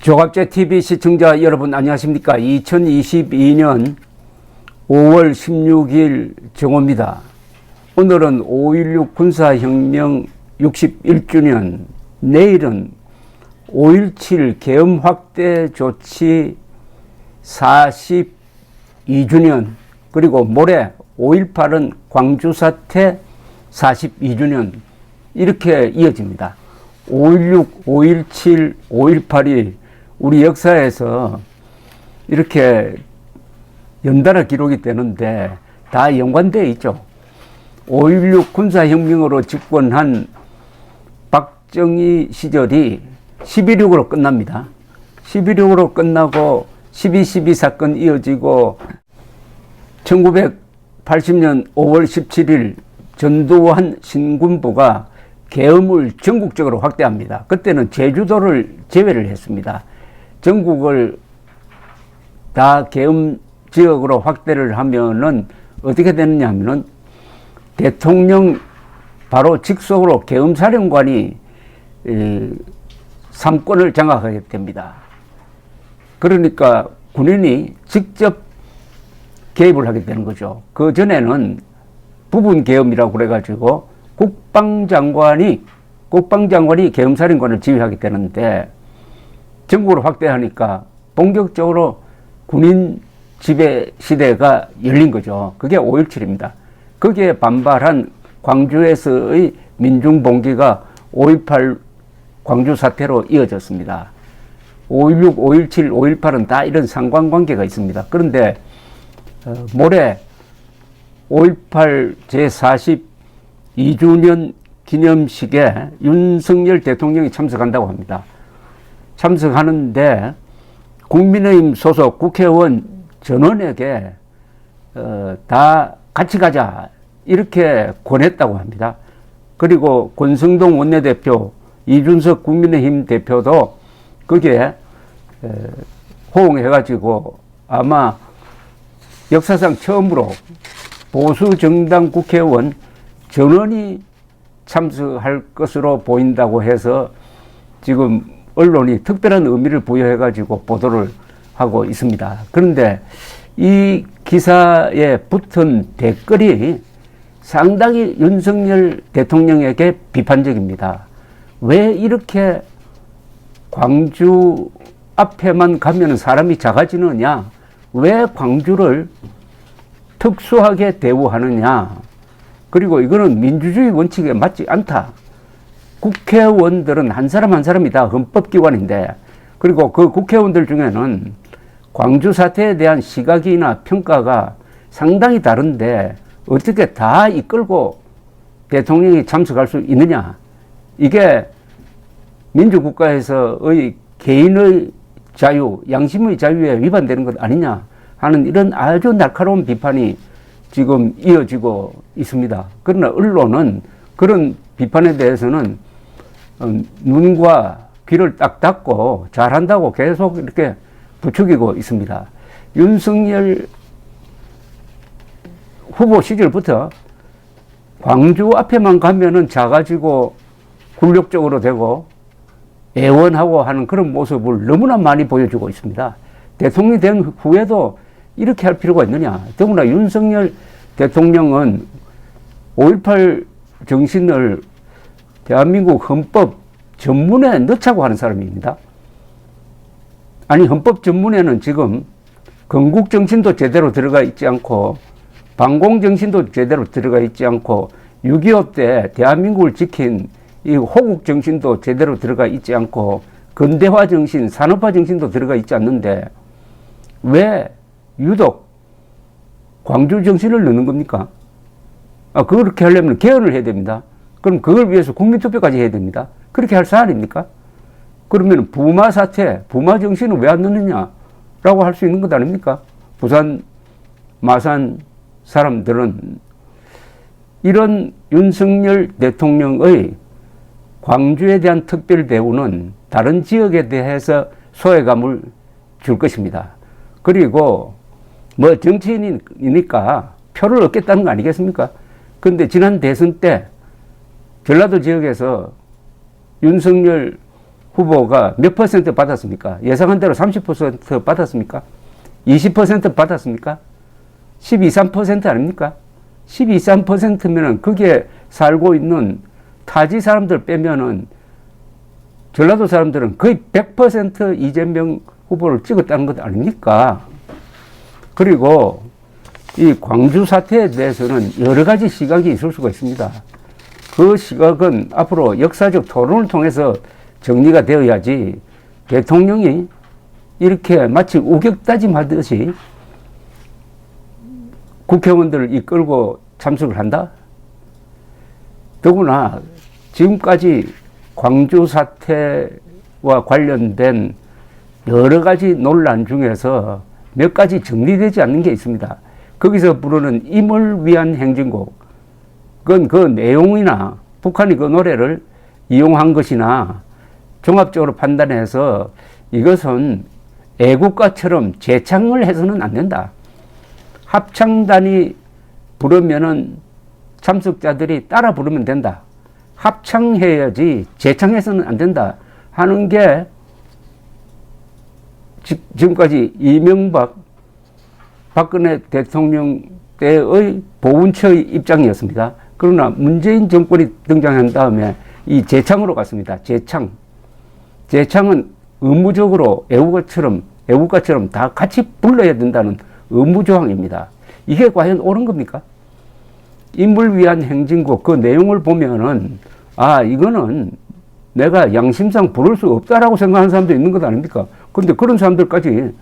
조갑제 TV 시청자 여러분 안녕하십니까? 2022년 5월 16일 정오입니다. 오늘은 5.16 군사혁명 61주년, 내일은 5.17 계엄 확대 조치 42주년, 그리고 모레 5.18은 광주 사태 42주년, 이렇게 이어집니다. 5.16, 5.17, 5.18이 우리 역사에서 이렇게 연달아 기록이 되는데 다 연관되어 있죠. 5.16 군사혁명으로 집권한 박정희 시절이 11.6으로 끝납니다. 11.6으로 끝나고 12.12 사건 이어지고 1980년 5월 17일 전두환 신군부가 계엄을 전국적으로 확대합니다. 그때는 제주도를 제외를 했습니다. 전국을 다 계엄 지역으로 확대를 하면은 어떻게 되느냐 하면은 대통령 바로 직속으로 계엄사령관이 삼권을 장악하게 됩니다. 그러니까 군인이 직접 개입을 하게 되는 거죠. 그 전에는 부분 계엄이라고 그래가지고 국방장관이 계엄사령관을 지휘하게 되는데 전국으로 확대하니까 본격적으로 군인 지배 시대가 열린 거죠. 그게 5.17입니다. 거기에 반발한 광주에서의 민중봉기가 5.18 광주 사태로 이어졌습니다. 5.16, 5.17, 5.18은 다 이런 상관관계가 있습니다. 그런데 모레 5.18 제42주년 기념식에 윤석열 대통령이 참석한다고 합니다. 참석하는데 국민의힘 소속 국회의원 전원에게 다 같이 가자 이렇게 권했다고 합니다. 그리고 권성동 원내대표, 이준석 국민의힘 대표도 거기에 호응해가지고 아마 역사상 처음으로 보수 정당 국회의원 전원이 참석할 것으로 보인다고 해서 지금 언론이 특별한 의미를 부여해가지고 보도를 하고 있습니다. 그런데 이 기사에 붙은 댓글이 상당히 윤석열 대통령에게 비판적입니다. 왜 이렇게 광주 앞에만 가면 사람이 작아지느냐? 왜 광주를 특수하게 대우하느냐? 그리고 이거는 민주주의 원칙에 맞지 않다. 국회의원들은 한 사람 한 사람이 다 헌법기관인데, 그리고 그 국회의원들 중에는 광주 사태에 대한 시각이나 평가가 상당히 다른데 어떻게 다 이끌고 대통령이 참석할 수 있느냐? 이게 민주국가에서의 개인의 자유, 양심의 자유에 위반되는 것 아니냐 하는 이런 아주 날카로운 비판이 지금 이어지고 있습니다. 그러나 언론은 그런 비판에 대해서는 눈과 귀를 딱 닫고 잘한다고 계속 이렇게 부추기고 있습니다. 윤석열 후보 시절부터 광주 앞에만 가면은 작아지고 굴욕적으로 되고 애원하고 하는 그런 모습을 너무나 많이 보여주고 있습니다. 대통령이 된 후에도 이렇게 할 필요가 있느냐. 더구나 윤석열 대통령은 5.18 정신을 대한민국 헌법 전문에 넣자고 하는 사람입니다. 아니, 헌법 전문에는 지금 건국 정신도 제대로 들어가 있지 않고 반공 정신도 제대로 들어가 있지 않고 6.25 때 대한민국을 지킨 이 호국 정신도 제대로 들어가 있지 않고 근대화 정신, 산업화 정신도 들어가 있지 않는데 왜 유독 광주 정신을 넣는 겁니까? 그렇게 하려면 개헌을 해야 됩니다. 그럼 그걸 위해서 국민투표까지 해야 됩니다. 그렇게 할 사안입니까? 그러면 부마 사태, 부마 정신을 왜 안 넣느냐라고 할 수 있는 것 아닙니까? 부산, 마산 사람들은 이런 윤석열 대통령의 광주에 대한 특별 대우는 다른 지역에 대해서 소외감을 줄 것입니다. 그리고 뭐 정치인이니까 표를 얻겠다는 거 아니겠습니까? 그런데 지난 대선 때 전라도 지역에서 윤석열 후보가 몇 퍼센트 받았습니까? 예상한 대로 30% 받았습니까? 20% 받았습니까? 12, 3% 아닙니까? 12, 3%면은 거기에 살고 있는 타지 사람들 빼면은 전라도 사람들은 거의 100% 이재명 후보를 찍었다는 것 아닙니까? 그리고 이 광주 사태에 대해서는 여러 가지 시각이 있을 수가 있습니다. 그 시각은 앞으로 역사적 토론을 통해서 정리가 되어야지 대통령이 이렇게 마치 우격다짐하듯이 국회의원들을 이끌고 참석을 한다? 더구나 지금까지 광주 사태와 관련된 여러 가지 논란 중에서 몇 가지 정리되지 않는 게 있습니다. 거기서 부르는 임을 위한 행진곡, 그건 그 내용이나 북한이 그 노래를 이용한 것이나 종합적으로 판단해서 이것은 애국가처럼 재창을 해서는 안 된다. 합창단이 부르면은 참석자들이 따라 부르면 된다. 합창해야지 재창해서는 안 된다 하는 게 지금까지 이명박, 박근혜 대통령 때의 보훈처의 입장이었습니다. 그러나 문재인 정권이 등장한 다음에 이 재창으로 갔습니다. 재창은 의무적으로 애국가처럼 다 같이 불러야 된다는 의무조항입니다. 이게 과연 옳은 겁니까? 임을 위한 행진곡 그 내용을 보면은 이거는 내가 양심상 부를 수 없다라고 생각하는 사람도 있는 것 아닙니까? 근데 그런 사람들까지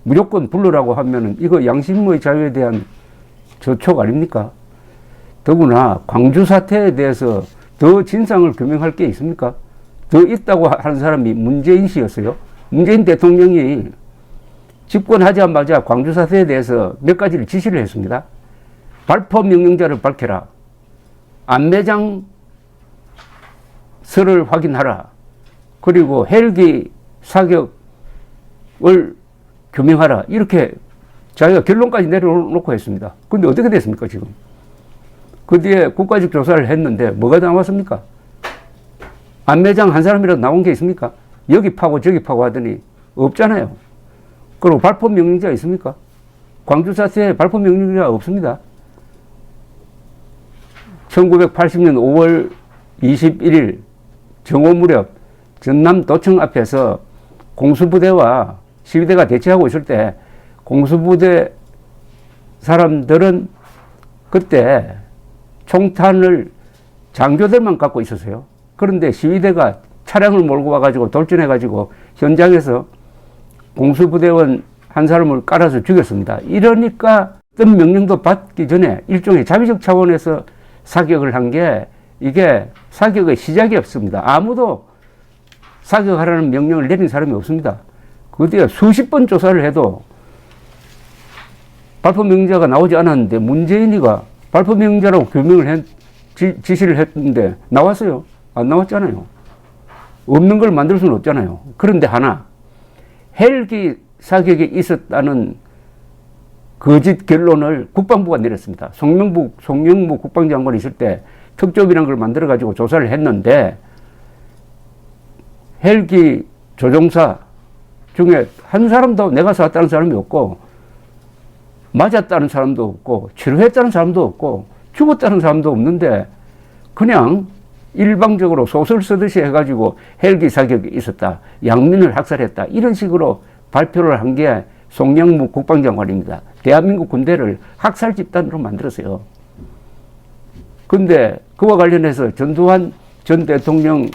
무조건 부르라고 하면은 이거 양심의 자유에 대한 저촉 아닙니까? 더구나 광주 사태에 대해서 더 진상을 규명할 게 있습니까? 더 있다고 하는 사람이 문재인 씨였어요. 문재인 대통령이 집권하자마자 광주 사태에 대해서 몇 가지를 지시를 했습니다. 발포 명령자를 밝혀라. 안매장 서를 확인하라. 그리고 헬기 사격을 규명하라. 이렇게 자기가 결론까지 내려놓고 했습니다. 근데 어떻게 됐습니까, 지금? 그 뒤에 국가적 조사를 했는데 뭐가 나왔습니까? 안매장 한 사람이라도 나온 게 있습니까? 여기 파고 저기 파고 하더니 없잖아요. 그리고 발포 명령자 있습니까? 광주 사태에 발포 명령자 없습니다. 1980년 5월 21일 정오 무렵 전남도청 앞에서 공수부대와 시위대가 대치하고 있을 때 공수부대 사람들은 그때 총탄을 장교들만 갖고 있었어요. 그런데 시위대가 차량을 몰고 와가지고 돌진해가지고 현장에서 공수부대원 한 사람을 깔아서 죽였습니다. 이러니까 어떤 명령도 받기 전에 일종의 자비적 차원에서 사격을 한 게 이게 사격의 시작이 없습니다. 아무도 사격하라는 명령을 내린 사람이 없습니다. 그 뒤에 수십 번 조사를 해도 발포 명령자가 나오지 않았는데 문재인이가 발포 명령자라고 지시를 했는데 나왔어요? 안 나왔잖아요. 없는 걸 만들 수는 없잖아요. 그런데 하나, 헬기 사격이 있었다는 거짓 결론을 국방부가 내렸습니다. 송영무 국방장관이 있을 때 특조위라는 걸 만들어가지고 조사를 했는데 헬기 조종사 중에 한 사람도 내가 쐈다는 사람이 없고 맞았다는 사람도 없고 치료했다는 사람도 없고 죽었다는 사람도 없는데 그냥 일방적으로 소설 쓰듯이 해가지고 헬기 사격이 있었다. 양민을 학살했다. 이런 식으로 발표를 한 게 송영무 국방장관입니다. 대한민국 군대를 학살 집단으로 만들었어요. 근데 그와 관련해서 전두환 전 대통령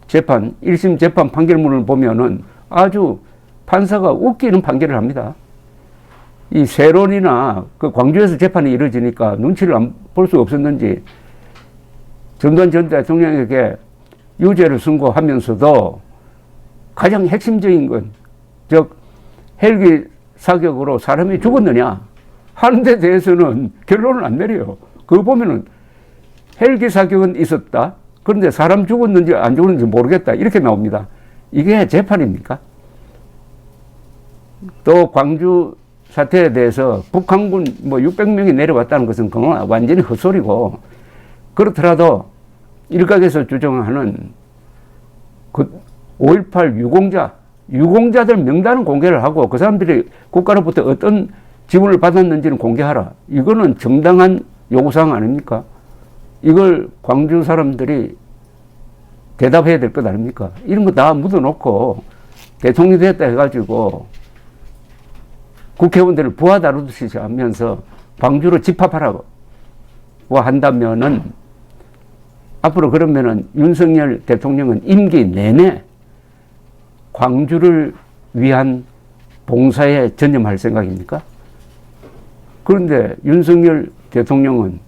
재판, 1심 재판 판결문을 보면은 아주 판사가 웃기는 판결을 합니다. 이 세론이나 그 광주에서 재판이 이루어지니까 눈치를 안 볼 수 없었는지 전두환 전 대통령에게 유죄를 선고하면서도 가장 핵심적인 건, 즉, 헬기 사격으로 사람이 죽었느냐 하는 데 대해서는 결론을 안 내려요. 그거 보면은 헬기 사격은 있었다. 그런데 사람 죽었는지 안 죽었는지 모르겠다. 이렇게 나옵니다. 이게 재판입니까? 또 광주 사태에 대해서 북한군 600명이 내려왔다는 것은 그건 완전히 헛소리고, 그렇더라도 일각에서 주장하는 그 5.18 유공자들 명단은 공개를 하고 그 사람들이 국가로부터 어떤 지원을 받았는지는 공개하라. 이거는 정당한 요구사항 아닙니까? 이걸 광주 사람들이 대답해야 될 것 아닙니까? 이런 거 다 묻어놓고 대통령이 됐다 해가지고 국회의원들을 부하 다루듯이 하면서 광주로 집합하라고 한다면은 앞으로 그러면은 윤석열 대통령은 임기 내내 광주를 위한 봉사에 전념할 생각입니까? 그런데 윤석열 대통령은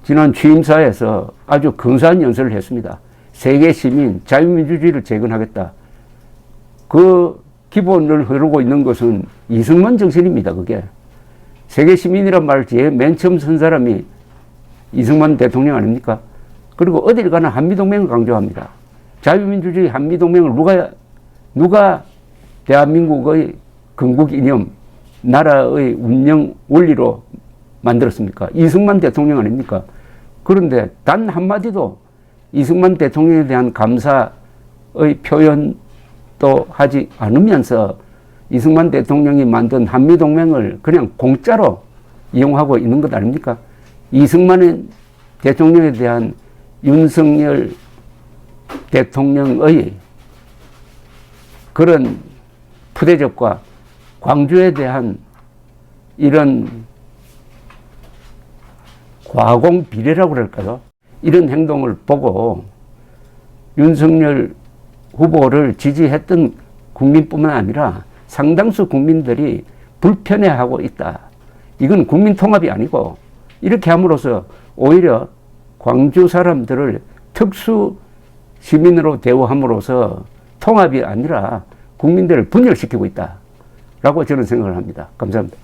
지난 취임사에서 아주 근사한 연설을 했습니다. 세계 시민 자유민주주의를 재건하겠다. 그 기본을 흐르고 있는 것은 이승만 정신입니다. 그게 세계 시민이란 말을 맨 처음 쓴 사람이 이승만 대통령 아닙니까? 그리고 어딜 가나 한미동맹을 강조합니다. 자유민주주의 한미동맹을 누가 대한민국의 건국 이념, 나라의 운영 원리로 만들었습니까? 이승만 대통령 아닙니까? 그런데 단 한마디도 이승만 대통령에 대한 감사의 표현도 하지 않으면서 이승만 대통령이 만든 한미동맹을 그냥 공짜로 이용하고 있는 것 아닙니까? 이승만 대통령에 대한 윤석열 대통령의 그런 푸대접과 광주에 대한 이런 과공비례라고 그럴까요? 이런 행동을 보고 윤석열 후보를 지지했던 국민뿐만 아니라 상당수 국민들이 불편해하고 있다. 이건 국민 통합이 아니고 이렇게 함으로써 오히려 광주 사람들을 특수 시민으로 대우함으로써 통합이 아니라 국민들을 분열시키고 있다라고 저는 생각을 합니다. 감사합니다.